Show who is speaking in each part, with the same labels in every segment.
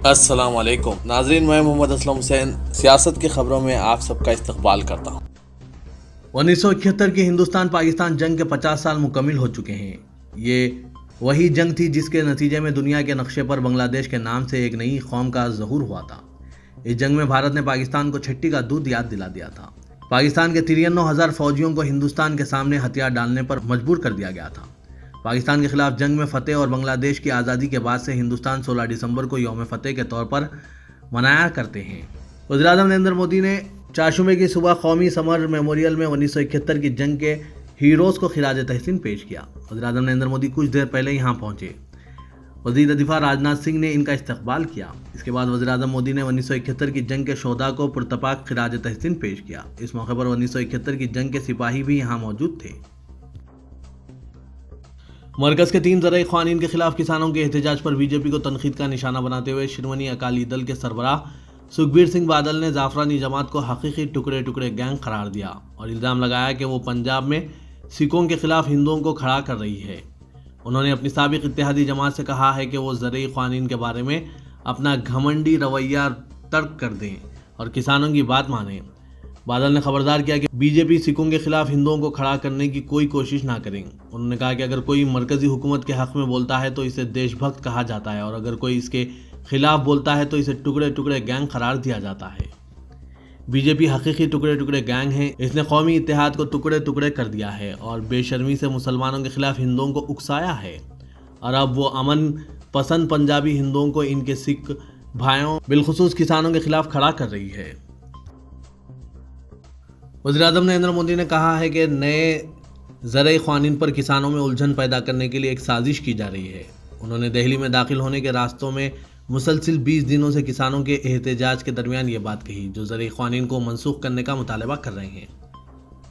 Speaker 1: السلام علیکم ناظرین، میں محمد اسلم حسین سیاست کی خبروں میں آپ سب کا استقبال کرتا ہوں۔
Speaker 2: 1971 کی ہندوستان پاکستان جنگ کے 50 سال مکمل ہو چکے ہیں۔ یہ وہی جنگ تھی جس کے نتیجے میں دنیا کے نقشے پر بنگلہ دیش کے نام سے ایک نئی قوم کا ظہور ہوا تھا۔ اس جنگ میں بھارت نے پاکستان کو چھٹی کا دودھ یاد دلا دیا تھا۔ پاکستان کے 93,000 فوجیوں کو ہندوستان کے سامنے ہتھیار ڈالنے پر مجبور کر دیا گیا تھا۔ پاکستان کے خلاف جنگ میں فتح اور بنگلہ دیش کی آزادی کے بعد سے ہندوستان 16 دسمبر کو یوم فتح کے طور پر منایا کرتے ہیں۔ وزیراعظم نریندر مودی نے چاشمے کی صبح قومی سمر میموریل میں 1971 کی جنگ کے ہیروز کو خراج تحسین پیش کیا۔ وزیراعظم نریندر مودی کچھ دیر پہلے یہاں پہنچے۔ وزیر دفاع راجناتھ سنگھ نے ان کا استقبال کیا۔ اس کے بعد وزیراعظم مودی نے 1971 کی جنگ کے شہداء کو پرتپاک خراج تحسین پیش کیا۔ اس موقع پر 1971 کی جنگ کے سپاہی بھی یہاں موجود تھے۔ مرکز کے 3 زرعی قوانین کے خلاف کسانوں کے احتجاج پر بی جے پی کو تنقید کا نشانہ بناتے ہوئے شرومنی اکالی دل کے سربراہ سکھبیر سنگھ بادل نے زعفرانی جماعت کو حقیقی ٹکڑے ٹکڑے گینگ قرار دیا اور الزام لگایا کہ وہ پنجاب میں سکھوں کے خلاف ہندوؤں کو کھڑا کر رہی ہے۔ انہوں نے اپنی سابق اتحادی جماعت سے کہا ہے کہ وہ زرعی قوانین کے بارے میں اپنا گھمنڈی رویہ ترک کر دیں اور کسانوں کی بات مانیں۔ بادل نے خبردار کیا کہ بی جے پی سکھوں کے خلاف ہندوؤں کو کھڑا کرنے کی کوئی کوشش نہ کریں۔ انہوں نے کہا کہ اگر کوئی مرکزی حکومت کے حق میں بولتا ہے تو اسے دیش بھکت کہا جاتا ہے اور اگر کوئی اس کے خلاف بولتا ہے تو اسے ٹکڑے ٹکڑے گینگ قرار دیا جاتا ہے۔ بی جے پی حقیقی ٹکڑے ٹکڑے گینگ ہے۔ اس نے قومی اتحاد کو ٹکڑے ٹکڑے کر دیا ہے اور بے شرمی سے مسلمانوں کے خلاف ہندوؤں کو اکسایا ہے، اور اب وہ امن پسند پنجابی ہندوؤں کو ان کے سکھ بھائیوں بالخصوص کسانوں کے خلاف کھڑا کر رہی ہے۔ وزیراعظم نریندر مودی نے کہا ہے کہ نئے زرعی قوانین پر کسانوں میں الجھن پیدا کرنے کے لیے ایک سازش کی جا رہی ہے۔ انہوں نے دہلی میں داخل ہونے کے راستوں میں مسلسل 20 دنوں سے کسانوں کے احتجاج کے درمیان یہ بات کہی، جو زرعی قوانین کو منسوخ کرنے کا مطالبہ کر رہے ہیں۔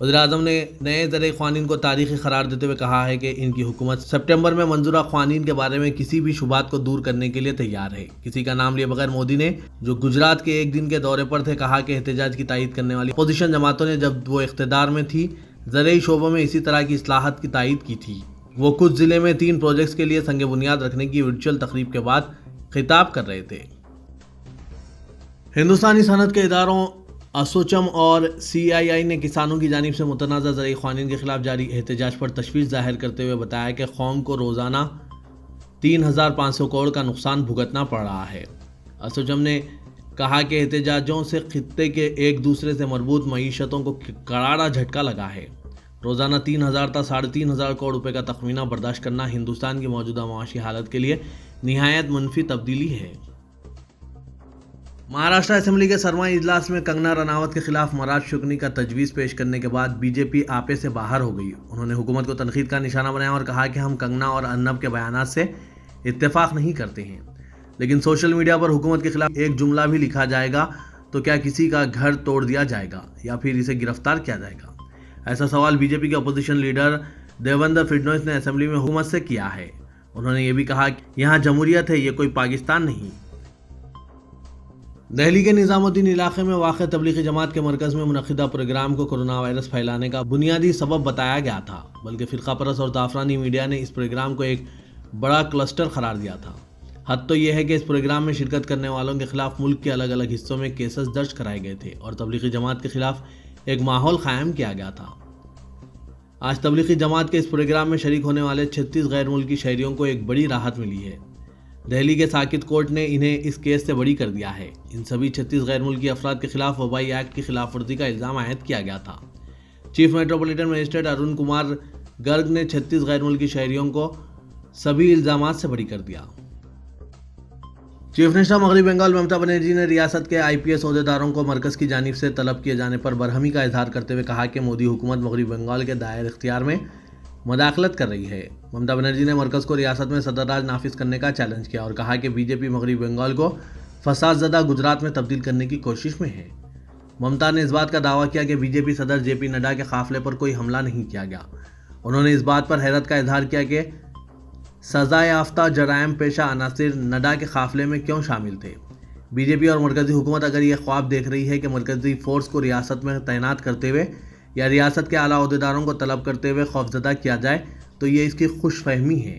Speaker 2: وزیراعظم نے نئے زرعی قوانین کو تاریخی قرار دیتے ہوئے کہا ہے کہ ان کی حکومت سپٹمبر میں منظورہ قوانین کے بارے میں کسی بھی شبہات کو دور کرنے کے لیے تیار ہے۔ کسی کا نام لیے بغیر مودی نے، جو گجرات کے ایک دن کے دورے پر تھے، کہا کہ احتجاج کی تائید کرنے والی اپوزیشن جماعتوں نے جب وہ اقتدار میں تھی زرعی شعبوں میں اسی طرح کی اصلاحات کی تائید کی تھی۔ وہ کچھ ضلع میں 3 پروجیکٹس کے لیے سنگ بنیاد رکھنے کی ورچوئل تقریب کے بعد خطاب کر رہے تھے۔ ہندوستانی صنعت کے اداروں اسوچم اور سی آئی آئی نے کسانوں کی جانب سے متنازع زرعی قوانین کے خلاف جاری احتجاج پر تشویش ظاہر کرتے ہوئے بتایا کہ قوم کو روزانہ 3,500 کروڑ کا نقصان بھگتنا پڑ رہا ہے۔ اسوچم نے کہا کہ احتجاجوں سے خطے کے ایک دوسرے سے مربوط معیشتوں کو کراڑا جھٹکا لگا ہے۔ روزانہ 3,000 تا 3,500 کروڑ روپے کا تخمینہ برداشت کرنا ہندوستان کی موجودہ معاشی حالت کے لیے نہایت منفی تبدیلی ہے۔ مہاراشٹر اسمبلی کے سرمائی اجلاس میں کنگنا رناوت کے خلاف مراج شکنی کا تجویز پیش کرنے کے بعد بی جے پی آپے سے باہر ہو گئی۔ انہوں نے حکومت کو تنقید کا نشانہ بنایا اور کہا کہ ہم کنگنا اور ارنب کے بیانات سے اتفاق نہیں کرتے ہیں، لیکن سوشل میڈیا پر حکومت کے خلاف ایک جملہ بھی لکھا جائے گا تو کیا کسی کا گھر توڑ دیا جائے گا یا پھر اسے گرفتار کیا جائے گا؟ ایسا سوال بی جے پی کے اپوزیشن لیڈر دیویندر فڈنویس نے اسمبلی میں حکومت سے کیا ہے۔ انہوں نے یہ بھی کہا کہ یہاں جمہوریت ہے، یہ کوئی پاکستان نہیں۔ دہلی کے نظام الدین علاقے میں واقع تبلیغی جماعت کے مرکز میں منعقدہ پروگرام کو کورونا وائرس پھیلانے کا بنیادی سبب بتایا گیا تھا، بلکہ فرقہ پرست اور زعفرانی میڈیا نے اس پروگرام کو ایک بڑا کلسٹر قرار دیا تھا۔ حد تو یہ ہے کہ اس پروگرام میں شرکت کرنے والوں کے خلاف ملک کے الگ الگ حصوں میں کیسز درج کرائے گئے تھے اور تبلیغی جماعت کے خلاف ایک ماحول قائم کیا گیا تھا۔ آج تبلیغی جماعت کے اس پروگرام میں شریک ہونے والے 36 غیر ملکی شہریوں کو ایک بڑی راحت ملی ہے۔ دہلی کے ساکت کورٹ نے انہیں اس کیس سے بری کر دیا ہے۔ ان سبھی 36 غیر ملکی افراد کے خلاف وبائی ایکٹ کی خلاف ورزی کا الزام عائد کیا گیا تھا۔ Chief metropolitan magistrate Arun Kumar Garg نے 36 غیر ملکی شہریوں کو سبھی الزامات سے بری کر دیا۔ چیف منسٹر مغربی بنگال ممتا بنرجی نے ریاست کے آئی پی ایس عہدیداروں کو مرکز کی جانب سے طلب کیے جانے پر برہمی کا اظہار کرتے ہوئے کہا کہ مودی حکومت مغربی بنگال کے دائرۂ اختیار میں مداخلت کر رہی ہے۔ ممتا بنرجی نے مرکز کو ریاست میں صدر راج نافذ کرنے کا چیلنج کیا اور کہا کہ بی جے پی مغربی بنگال کو فساد زدہ گجرات میں تبدیل کرنے کی کوشش میں ہے۔ ممتا نے اس بات کا دعویٰ کیا کہ بی جے پی صدر جے پی نڈا کے قافلے پر کوئی حملہ نہیں کیا گیا۔ انہوں نے اس بات پر حیرت کا اظہار کیا کہ سزا یافتہ جرائم پیشہ عناصر نڈا کے قافلے میں کیوں شامل تھے۔ بی جے پی اور مرکزی حکومت اگر یہ خواب دیکھ رہی ہے کہ مرکزی فورس کو ریاست میں تعینات کرتے ہوئے یا ریاست کے اعلیٰ عہدیداروں کو طلب کرتے ہوئے خوفزدہ کیا جائے تو یہ اس کی خوش فہمی ہے۔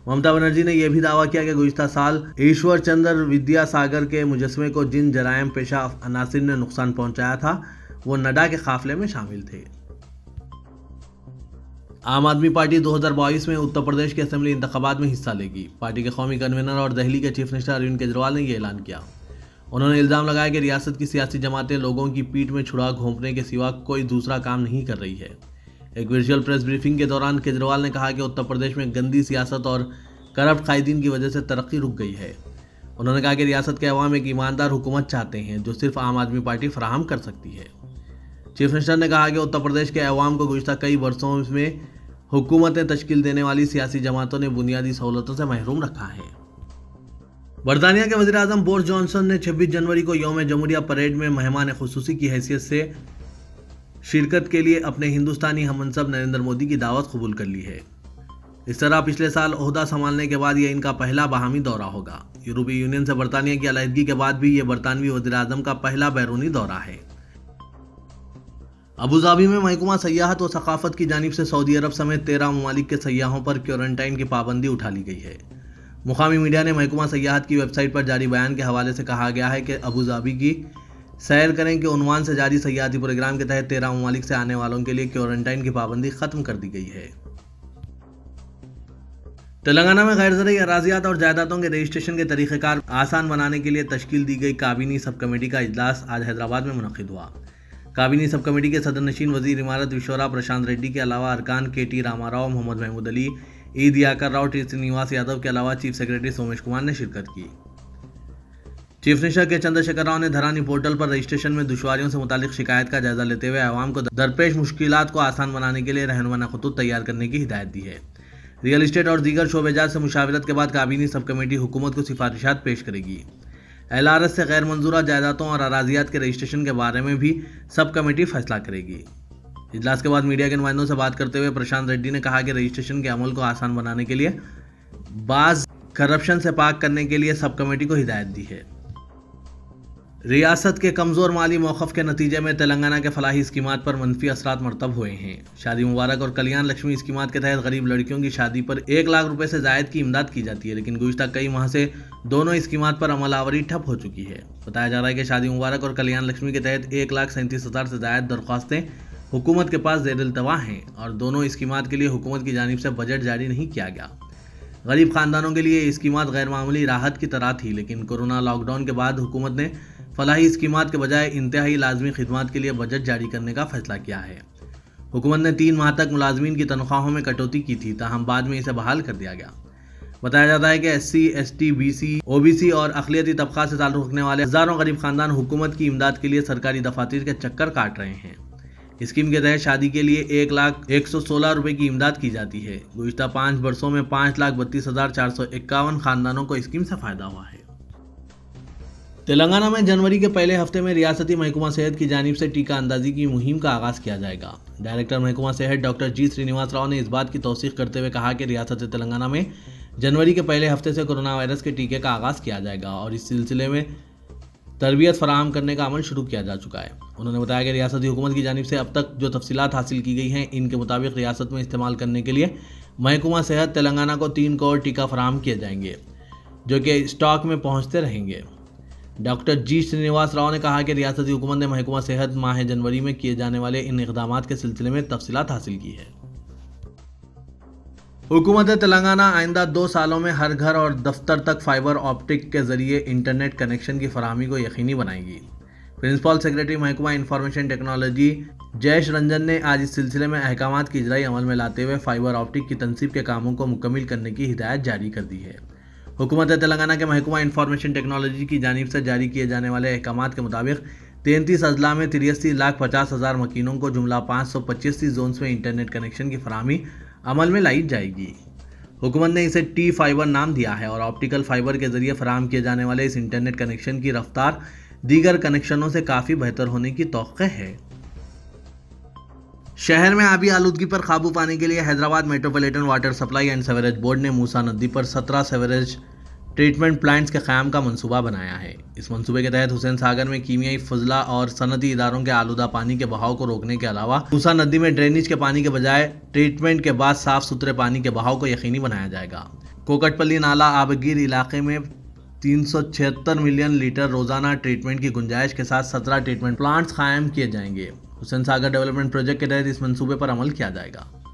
Speaker 2: ममता बनर्जी ने यह भी दावा किया कि गुज़िश्ता साल ईश्वर चंद्र विद्यासागर के मुजस्समे को जिन जराइम पेशा अनासिर ने नुकसान पहुंचाया था वो नड्डा के काफिले में शामिल थे। आम आदमी पार्टी 2022 में उत्तर प्रदेश के असेंबली इंतखाबात में हिस्सा लेगी। पार्टी के कौमी कन्वीनर और दिल्ली के चीफ मिनिस्टर अरविंद केजरीवाल ने यह ऐलान किया। उन्होंने इल्ज़ाम लगाया कि रियासत की सियासी जमातें लोगों की पीठ में छुरा घोंपने के सिवा कोई दूसरा काम नहीं कर रही है। एक वर्चुअल प्रेस ब्रीफिंग के दौरान केजरीवाल ने कहा कि उत्तर प्रदेश में गंदी सियासत और करप्ट कायदीन की वजह से तरक्की रुक गई है। उन्होंने कहा कि रियासत के अवाम एक ईमानदार हुकूमत चाहते हैं जो सिर्फ आम आदमी पार्टी फराहम कर सकती है। चीफ मिनिस्टर ने कहा कि उत्तर प्रदेश के अवाम को गुज़िश्ता कई वर्षों में हुकूमतें तश्कील देने वाली सियासी जमातों ने बुनियादी सहूलतों से महरूम रखा है। बरतानिया के वज़ीर आज़म बोरिस जॉनसन ने 26 जनवरी को यौम जमहूरिया परेड में मेहमान खुसूसी की हैसियत से शिरकत के लिए अपने हिंदुस्तानी हममनसब नरेंद्र मोदी की दावत कबूल कर ली है। इस तरह पिछले साल ओहदा संभालने के बाद यह इनका पहला बाहमी दौरा होगा। यूरोपीय यूनियन से बरतानिया की अलहदगी के बाद भी ये बरतानवी वज़ीर आज़म का पहला बैरूनी दौरा है। अबूधाबी में महकमा सयाहत व सकाफत की जानिब से सऊदी अरब समेत 13 ममालिक के सयाहों पर क्वारंटाइन की पाबंदी उठा ली गई है। मुकामी मीडिया ने महकमा सयाहत की वेबसाइट पर जारी बयान के हवाले से कहा गया है कि अबूधाबी की सैर करें के उन्वान से जारी सयाहती प्रोग्राम के तहत 13 ममालिक से आने वालों के लिए क्वारंटाइन की पाबंदी खत्म कर दी गई है। तेलंगाना में गैर ज़रई अराज़ियात और जायदादों के रजिस्ट्रेशन के तरीक़ेकार आसान बनाने के लिए तश्कील दी गई काबीनी सब कमेटी का इजलास आज हैदराबाद में मुनक़िद हुआ। काबीनी सब कमेटी के सदर नशीन वज़ीर इमारत विश्वरा प्रशांत रेड्डी के अलावा अरकान के.टी. रामाराव, मोहम्मद महमूद अली, ई. दियाकर राव, टी. श्रीनिवास यादव के अलावा चीफ सेक्रेटरी सोमेश कुमार ने शिरकत की। चीफ मिनिस्टर के चंद्रशेखर राव ने धरानी पोर्टल पर रजिस्ट्रेशन में दुश्वारियों से मुतालिक शिकायत का जायजा लेते हुए आवाम को दरपेश मुश्किलात को आसान बनाने के लिए रहनुमा खतूत तैयार करने की हिदायत दी है। रियल इस्टेट और दीगर शोबेजात से मुशावरत के बाद काबीनी सब कमेटी हुकूमत को सिफारिशात पेश करेगी। LRS से गैर मंजूरा जायदादों और अराजियात के रजिस्ट्रेशन के बारे में भी सब कमेटी फैसला करेगी। इजलास के बाद मीडिया के नुमाइंदों से बात करते हुए प्रशांत रेड्डी ने कहा कि रजिस्ट्रेशन के अमल को आसान बनाने के लिए बाज करप्शन से पाक करने के लिए सब कमेटी को हिदायत दी है। रियासत के कमज़ोर माली मौक़िफ़ के नतीजे में तेलंगाना के फलाही स्कीमात पर मनफी असरात मरतब हुए हैं। शादी मुबारक और कल्याण लक्ष्मी स्कीमात के तहत गरीब लड़कियों की शादी पर 1 लाख रुपए से ज़ायद की इमदाद की जाती है, लेकिन गुज़िश्ता कई माह से दोनों स्कीमात पर अमलावरी ठप हो चुकी है। बताया जा रहा है कि शादी मुबारक और कल्याण लक्ष्मी के तहत 1,37,000 से ज़ायद दरख्वास्तें हुकूमत के पास ज़ेर इल्तवा हैं और दोनों स्कीमात के लिए हुकूमत की जानिब से बजट जारी नहीं किया गया। गरीब ख़ानदानों के लिए ये स्कीमात गैर मामूली राहत की तरह थी, लेकिन कोरोना लॉकडाउन के बाद हुकूमत ने फलाही स्कीमात के बजाय इंतहाई लाजमी खिदमात के लिए बजट जारी करने का फैसला किया है। हुकूमत ने 3 माह तक मुलाजमीन की तनख्वाहों में कटौती की थी, ताहम बाद में इसे बहाल कर दिया गया। बताया जाता है कि SC, ST, BC, OBC और अक़लियती तबक़ा से ताल्लुक़ रखने वाले हज़ारों गरीब ख़ानदान हुकूमत की इमदाद के लिए सरकारी दफातर के चक्कर काट रहे हैं। स्कीम के तहत शादी के लिए 1,01,16 रुपये की इमदाद की जाती है। गुज़िश्ता 5 वर्षों में 5,32,451 ख़ानदानों को स्कीम से फ़ायदा हुआ है। तेलंगाना में जनवरी के पहले हफ्ते में रियासती महकमा सेहत की जानिब से टीका अंदाजी की मुहिम का आगाज़ किया जाएगा। डायरेक्टर महकमा सेहत डॉक्टर जी श्रीनिवास राव ने इस बात की तौसीक़ करते हुए कहा कि रियासत तेलंगाना में जनवरी के पहले हफ्ते से कोरोना वायरस के टीके का आगाज़ किया जाएगा और इस सिलसिले में तरबियत फराहम करने का अमल शुरू किया जा चुका है। उन्होंने बताया कि रियासती हुकूमत की जानिब से अब तक जो तफसीलात हासिल की गई हैं, इनके मुताबिक रियासत में इस्तेमाल करने के लिए महकमा सेहत तेलंगाना को 3 करोड़ टीका फराहम किए जाएंगे, जो कि स्टॉक में पहुँचते रहेंगे। डॉक्टर जी श्रीनिवास राव ने कहा कि रियासती हुकूमत ने महकमा सेहत माह जनवरी में किए जाने वाले इन इक़दामात के सिलसिले में तफसीलात हासिल की है। हुकूमत तेलंगाना आइंदा 2 सालों में हर घर और दफ्तर तक फाइबर ऑप्टिक के ज़रिए इंटरनेट कनेक्शन की फराहमी को यकीनी बनाएगी। प्रिंसिपल सेक्रेटरी महकमा इंफॉर्मेशन टेक्नोलॉजी जयेश रंजन ने आज इस सिलसिले में अहकामात की इजराई अमल में लाते हुए फाइबर ऑप्टिक की तनसीब के कामों को मुकम्मिल करने की हिदायत जारी कर दी है। हुकूमत तेलंगाना के महकमा इंफॉर्मेशन टेक्नोलॉजी की जानिब से जारी किए जाने वाले अहकामात के मुताबिक 33 अजला में 83,50,000 मकीनों को जुमला 585 जोन्स में इंटरनेट कनेक्शन की फराहमी अमल में लाई जाएगी। हुकूमत ने इसे टी फाइबर नाम दिया है और ऑप्टिकल फाइबर के जरिए फराहम किए जाने वाले इस इंटरनेट कनेक्शन की रफ्तार दीगर कनेक्शनों से काफ़ी बेहतर होने की तौक़्क़े है। शहर में आबी आलूदगी पर काबू पाने के लिए Hyderabad metropolitan water supply and sewerage board ने मूसा नदी पर 17 सेवरेज ट्रीटमेंट प्लांट्स के क़याम का मंसूबा बनाया है। इस मंसूबे के तहत हुसैन सागर में कीमियाई फजला और सनती इदारों के आलूदा पानी के बहाव को रोकने के अलावा मूसा नदी में ड्रेनेज के पानी के बजाय ट्रीटमेंट के बाद साफ सुथरे पानी के बहाव को यकीनी बनाया जाएगा। کوکٹ پلی نالا آبگیر علاقے میں 376 ملین لیٹر روزانہ ٹریٹمنٹ کی گنجائش کے ساتھ 17 ٹریٹمنٹ پلانٹس قائم کیے جائیں گے۔ حسین ساگر ڈیولپمنٹ پروجیکٹ کے تحت اس منصوبے پر عمل کیا جائے گا۔